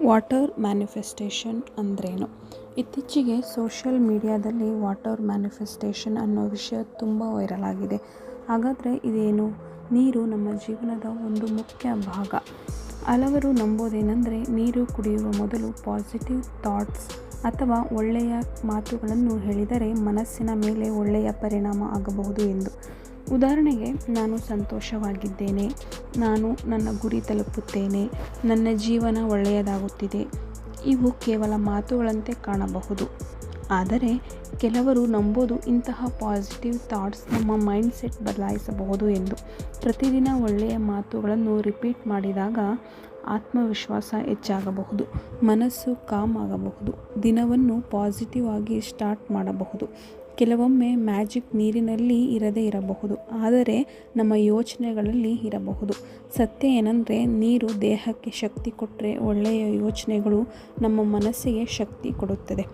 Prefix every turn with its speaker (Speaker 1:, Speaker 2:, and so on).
Speaker 1: Water manifestation ಅಂದ್ರೇನು? ಇತ್ತೀಚೆಗೆ social ಮೀಡಿಯಾದಲ್ಲಿ ವಾಟರ್ ಮ್ಯಾನಿಫೆಸ್ಟೇಷನ್ ಅನ್ನೋ ವಿಷಯ ತುಂಬ ವೈರಲ್ ಆಗಿದೆ. ಹಾಗಾದರೆ ಇದೇನು? ನೀರು ನಮ್ಮ ಜೀವನದ ಒಂದು ಮುಖ್ಯ ಭಾಗ. ಹಲವರು ನಂಬೋದೇನೆಂದರೆ ನೀರು ಕುಡಿಯುವ ಮೊದಲು ಪಾಸಿಟಿವ್ ಥಾಟ್ಸ್ ಅಥವಾ ಒಳ್ಳೆಯ ಮಾತುಗಳನ್ನು ಹೇಳಿದರೆ ಮನಸ್ಸಿನ ಮೇಲೆ ಒಳ್ಳೆಯ ಪರಿಣಾಮ ಆಗಬಹುದು ಎಂದು. ಉದಾಹರಣೆಗೆ, ನಾನು ಸಂತೋಷವಾಗಿದ್ದೇನೆ, ನಾನು ನನ್ನ ಗುರಿ ತಲುಪುತ್ತೇನೆ, ನನ್ನ ಜೀವನ ಒಳ್ಳೆಯದಾಗುತ್ತಿದೆ. ಇವು ಕೇವಲ ಮಾತುಗಳಂತೆ ಕಾಣಬಹುದು. ಆದರೆ ಕೆಲವರು ನಂಬೋದು ಇಂತಹ ಪಾಸಿಟಿವ್ ಥಾಟ್ಸ್ ನಮ್ಮ ಮೈಂಡ್ಸೆಟ್ ಬದಲಾಯಿಸಬಹುದು ಎಂದು. ಪ್ರತಿದಿನ ಒಳ್ಳೆಯ ಮಾತುಗಳನ್ನು ರಿಪೀಟ್ ಮಾಡಿದಾಗ ಆತ್ಮವಿಶ್ವಾಸ ಹೆಚ್ಚಾಗಬಹುದು, ಮನಸ್ಸು ಕಾಮ್ ಆಗಬಹುದು, ದಿನವನ್ನು ಪಾಸಿಟಿವ್ ಆಗಿ ಸ್ಟಾರ್ಟ್ ಮಾಡಬಹುದು. ಕೆಲವೊಮ್ಮೆ ಮ್ಯಾಜಿಕ್ ನೀರಿನಲ್ಲಿ ಇರದೇ ಇರಬಹುದು, ಆದರೆ ನಮ್ಮ ಯೋಚನೆಗಳಲ್ಲಿ ಇರಬಹುದು. ಸತ್ಯ ಏನೆಂದರೆ, ನೀರು ದೇಹಕ್ಕೆ ಶಕ್ತಿ ಕೊಟ್ಟರೆ ಒಳ್ಳೆಯ ಯೋಚನೆಗಳು ನಮ್ಮ ಮನಸ್ಸಿಗೆ ಶಕ್ತಿ ಕೊಡುತ್ತದೆ.